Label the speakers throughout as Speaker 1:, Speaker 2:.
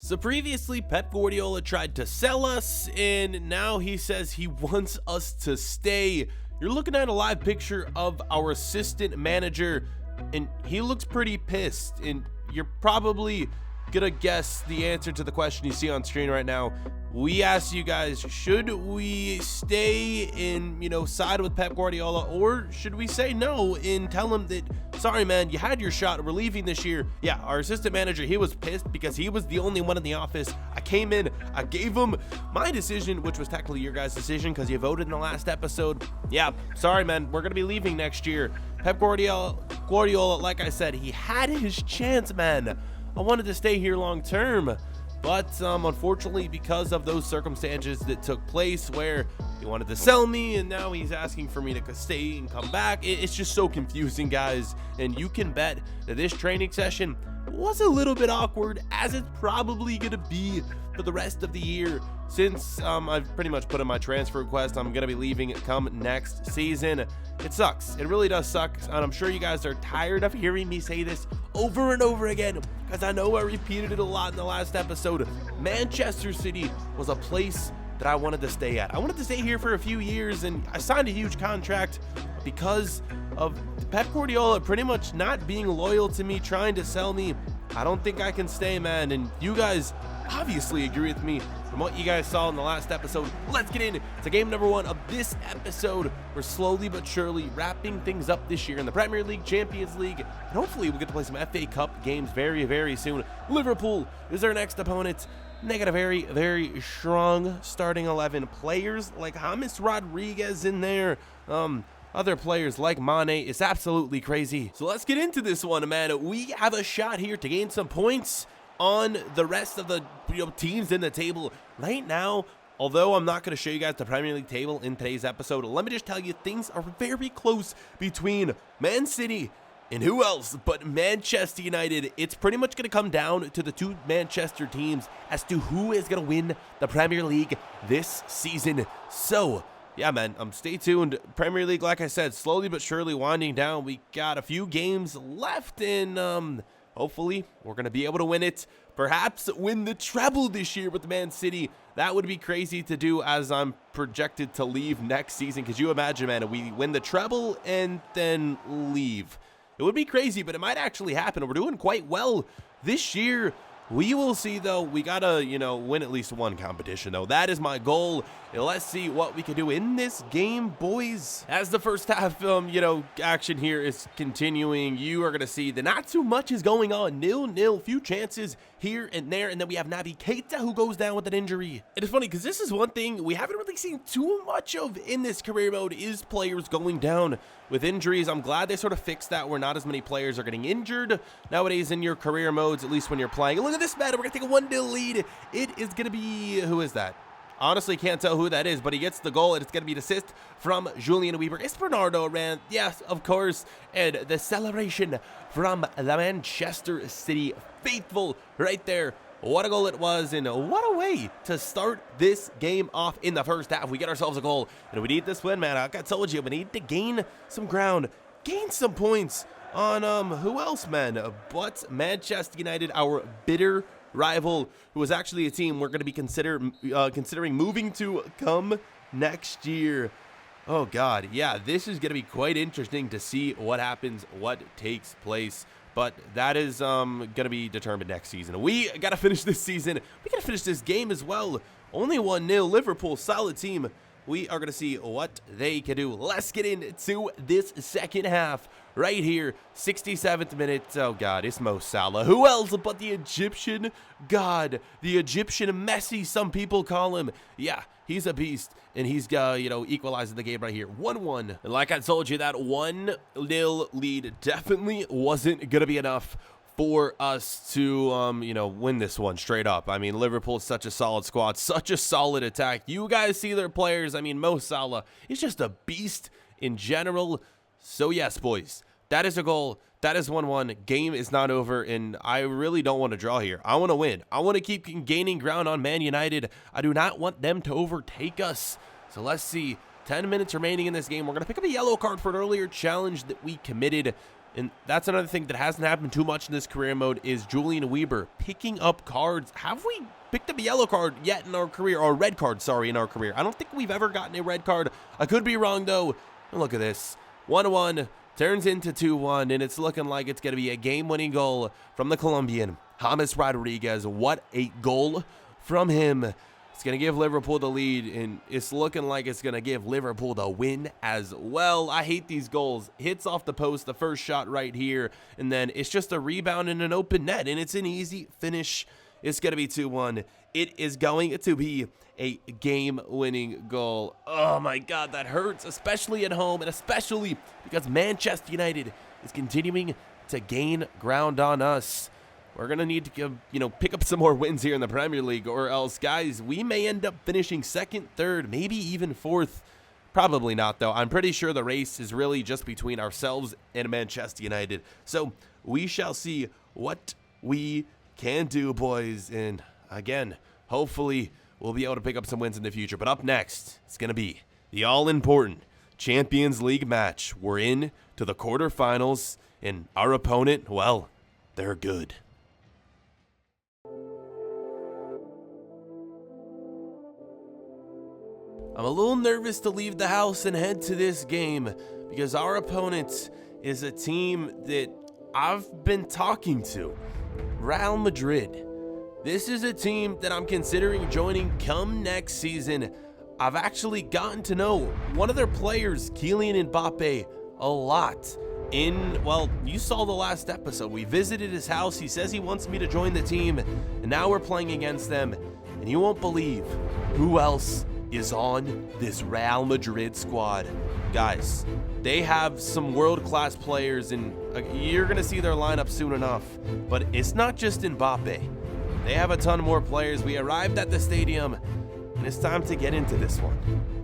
Speaker 1: So previously, Pep Guardiola tried to sell us, and now he says he wants us to stay. You're looking at a live picture of our assistant manager, and he looks pretty pissed, and you're probably gonna guess the answer to the question you see on screen right now. We asked you guys, should we stay and, side with Pep Guardiola, or should we say no and tell him that, sorry, man, you had your shot, we're leaving this year. Yeah, our assistant manager, he was pissed because he was the only one in the office. I came in, I gave him my decision, which was technically your guys' decision because you voted in the last episode. Yeah, sorry, man, we're going to be leaving next year. Pep Guardiola, like I said, he had his chance, man. I wanted to stay here long term, but unfortunately, because of those circumstances that took place where he wanted to sell me and now he's asking for me to stay and come back, it's just so confusing, guys. And you can bet that this training session was a little bit awkward, as it's probably going to be for the rest of the year, since I've pretty much put in my transfer request. I'm going to be leaving come next season. It sucks. It really does suck, and I'm sure you guys are tired of hearing me say this over and over again, because I know I repeated it a lot in the last episode. Manchester City was a place that I wanted to stay at. I wanted to stay here for a few years, and I signed a huge contract because of Pep Guardiola pretty much not being loyal to me, trying to sell me. I don't think I can stay, man, and you guys obviously agree with me from what you guys saw in the last episode. Let's get into game number 1 of this episode. We're slowly but surely wrapping things up this year in the Premier League, Champions League, and hopefully we'll get to play some FA Cup games very, very soon. Liverpool is our next opponent. They got a very, very strong starting 11. Players like James Rodriguez in there. Other players like Mane. Is absolutely crazy. So let's get into this one, man. We have a shot here to gain some points on the rest of the teams in the table right now. Although I'm not going to show you guys the Premier League table in today's episode, let me just tell you, things are very close between Man City and who else but Manchester United. It's pretty much going to come down to the two Manchester teams as to who is going to win the Premier League this season. So yeah, man, stay tuned. Premier League, like I said, slowly but surely winding down. We got a few games left, and hopefully we're going to be able to win it. Perhaps win the treble this year with Man City. That would be crazy to do, as I'm projected to leave next season. Could you imagine, man, we win the treble and then leave? It would be crazy, but it might actually happen. We're doing quite well this year. We will see, though. We gotta, win at least one competition, though. That is my goal. And let's see what we can do in this game, boys. As the first half, action here is continuing, you are gonna see that not too much is going on. 0-0, few chances here and there, and then we have Naby Keita, who goes down with an injury. It is funny because this is one thing we haven't really seen too much of in this career mode, is players going down with injuries. I'm glad they sort of fixed that, where not as many players are getting injured nowadays in your career modes, at least when you're playing. Look at this, man. We're gonna take a 1-0 lead. It is gonna be, who is that? Honestly, can't tell who that is, but he gets the goal, and it's going to be an assist from Julian Weber. It's Ronaldo, man. Yes, of course. And the celebration from the Manchester City faithful right there. What a goal it was, and what a way to start this game off in the first half. We get ourselves a goal, and we need this win, man. Like I told you, we need to gain some ground, gain some points on who else, man, but Manchester United, our bitter rival, who is actually a team we're going to be considering moving to come next year. Oh God, yeah, this is going to be quite interesting to see what happens, what takes place. But that is going to be determined next season. We got to finish this season. We got to finish this game as well. Only 1-0. Liverpool, solid team. We are going to see what they can do. Let's get into this second half right here. 67th minute. Oh, God, it's Mo Salah. Who else but the Egyptian god? The Egyptian Messi, some people call him. Yeah, he's a beast, and he's, equalizing the game right here. 1-1. And like I told you, that 1-0 lead definitely wasn't going to be enough for us to, win this one straight up. I mean, Liverpool's such a solid squad, such a solid attack. You guys see their players. I mean, Mo Salah is just a beast in general. So, yes, boys, that is a goal. That is 1-1. Game is not over, and I really don't want to draw here. I want to win. I want to keep gaining ground on Man United. I do not want them to overtake us. So, let's see. 10 minutes remaining in this game. We're going to pick up a yellow card for an earlier challenge that we committed. And that's another thing that hasn't happened too much in this career mode is Julian Weber picking up cards. Have we picked up a yellow card yet in our career, or a red card, sorry, in our career? I don't think we've ever gotten a red card. I could be wrong, though. And look at this. 1-1 turns into 2-1, and it's looking like it's going to be a game-winning goal from the Colombian, James Rodriguez. What a goal from him. It's going to give Liverpool the lead, and it's looking like it's going to give Liverpool the win as well. I hate these goals. Hits off the post, the first shot right here, and then it's just a rebound in an open net, and it's an easy finish. It's going to be 2-1. It is going to be a game-winning goal. Oh, my God, that hurts, especially at home, and especially because Manchester United is continuing to gain ground on us. We're going to need to, pick up some more wins here in the Premier League, or else, guys, we may end up finishing second, third, maybe even fourth. Probably not, though. I'm pretty sure the race is really just between ourselves and Manchester United. So we shall see what we can do, boys. And again, hopefully we'll be able to pick up some wins in the future. But up next, it's going to be the all-important Champions League match. We're in to the quarterfinals, and our opponent, well, they're good. I'm a little nervous to leave the house and head to this game because our opponent is a team that I've been talking to, Real Madrid. This is a team that I'm considering joining come next season. I've actually gotten to know one of their players, Julian Mbappe, a lot. Well, you saw the last episode. We visited his house. He says he wants me to join the team, and now we're playing against them. And you won't believe who else is on this Real Madrid squad. Guys, they have some world-class players, and you're going to see their lineup soon enough. But it's not just Mbappe. They have a ton more players. We arrived at the stadium, and it's time to get into this one.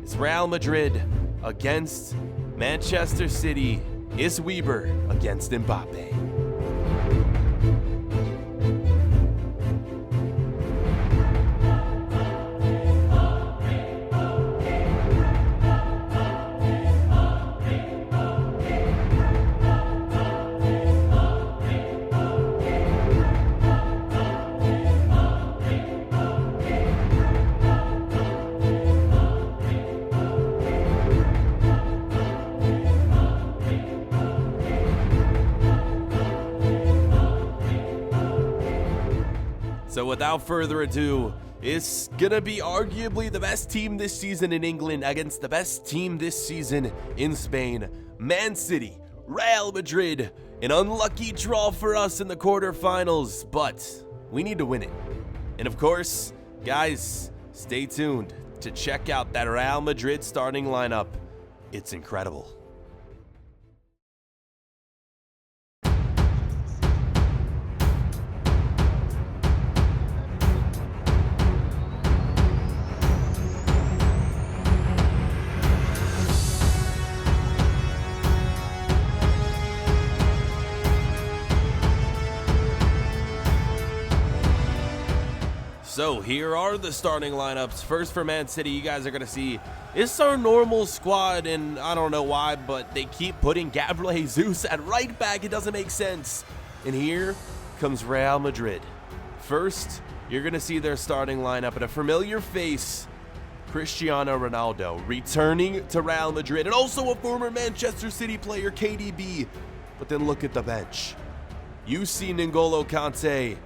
Speaker 1: It's Real Madrid against Manchester City. It's Weber against Mbappe. So without further ado, it's gonna be arguably the best team this season in England against the best team this season in Spain. Man City, Real Madrid, an unlucky draw for us in the quarterfinals, but we need to win it. And of course, guys, stay tuned to check out that Real Madrid starting lineup. It's incredible. So here are the starting lineups. First for Man City, you guys are going to see it's our normal squad, and I don't know why, but they keep putting Gabriel Jesus at right back. It doesn't make sense. And here comes Real Madrid. First, you're going to see their starting lineup, and a familiar face, Cristiano Ronaldo, returning to Real Madrid, and also a former Manchester City player, KDB. But then look at the bench. You see N'Golo Kante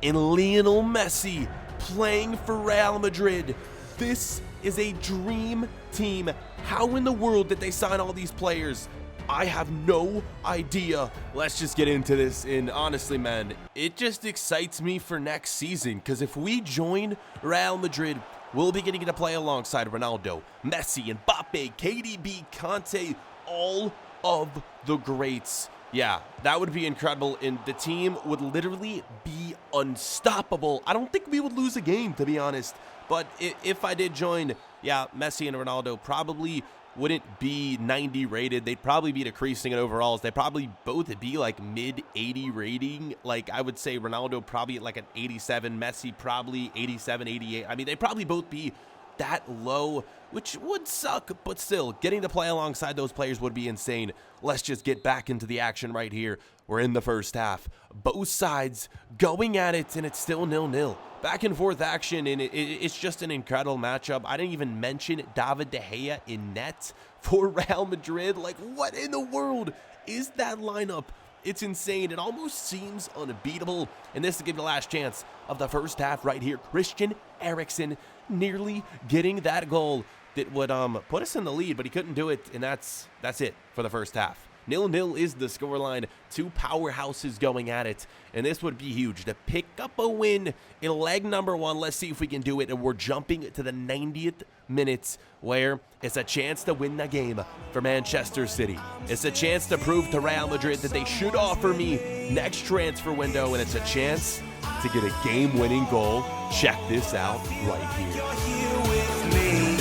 Speaker 1: and Lionel Messi playing for Real Madrid. This is a dream team. How in the world did they sign all these players? I have no idea. Let's just get into this, and honestly, man, it just excites me for next season, because if we join Real Madrid, we'll be getting to play alongside Ronaldo, Messi, Mbappe, KDB, Kante, all of the greats. Yeah, that would be incredible, and the team would literally be unstoppable. I don't think we would lose a game, to be honest, but if I did join, yeah, Messi and Ronaldo probably wouldn't be 90 rated. They'd probably be decreasing in overalls. They'd probably both be like mid 80 rating. Like, I would say Ronaldo probably at like an 87, Messi probably 87, 88. I mean, they'd probably both be that low, which would suck, but still, getting to play alongside those players would be insane. Let's just get back into the action right here. We're in the first half. Both sides going at it, and it's still 0-0. Back and forth action, and it's just an incredible matchup. I didn't even mention David De Gea in net for Real Madrid. Like, what in the world is that lineup? It's insane. It almost seems unbeatable. And this is going to be the last chance of the first half right here. Christian Eriksen nearly getting that goal that would put us in the lead, but he couldn't do it, and that's it for the first half. 0-0 is the scoreline. Two powerhouses going at it, and this would be huge to pick up a win in leg number 1. Let's see if we can do it, and we're jumping to the 90th minute, where it's a chance to win the game for Manchester City. It's a chance to prove to Real Madrid that they should offer me next transfer window, and it's a chance to get a game-winning goal. Check this out right here.
Speaker 2: You're here with me,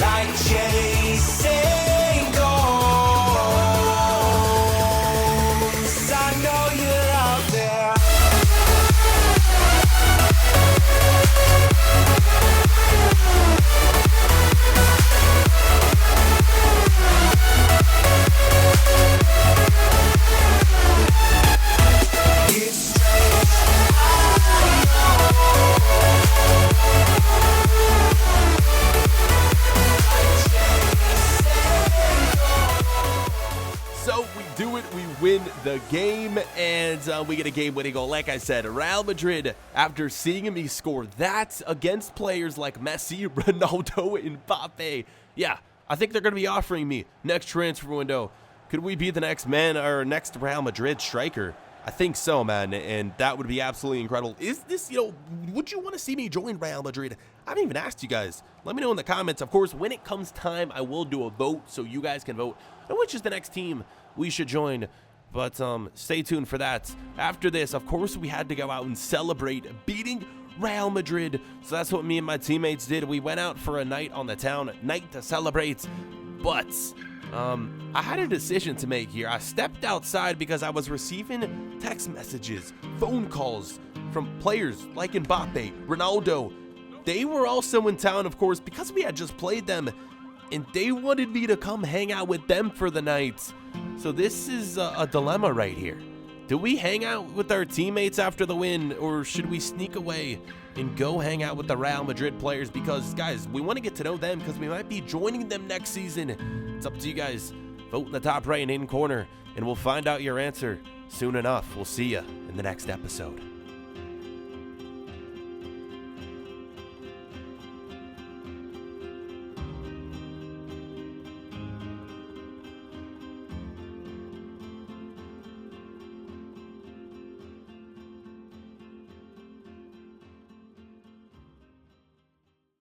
Speaker 2: like chasing goals. I know you're out there. It's strange, I
Speaker 1: So we do it, we win the game, and we get a game-winning goal. Like I said, Real Madrid, after seeing me score that against players like Messi, Ronaldo, and Mbappe, yeah, I think they're going to be offering me next transfer window. Could we be the next man or next Real Madrid striker? I think so, man, and that would be absolutely incredible. Is this, would you want to see me join Real Madrid? I haven't even asked you guys. Let me know in the comments. Of course, when it comes time, I will do a vote so you guys can vote on which is the next team we should join. But stay tuned for that. After this, of course, we had to go out and celebrate beating Real Madrid. So that's what me and my teammates did. We went out for a night on the town, night to celebrate. But I had a decision to make here. I stepped outside because I was receiving text messages, phone calls from players like Mbappe, Ronaldo. They were also in town, of course, because we had just played them, and they wanted me to come hang out with them for the night. So this is a dilemma right here. Do we hang out with our teammates after the win, or should we sneak away and go hang out with the Real Madrid players? Because, guys, we want to get to know them because we might be joining them next season. It's up to you guys. Vote in the top right-hand corner, and we'll find out your answer soon enough. We'll see you in the next episode.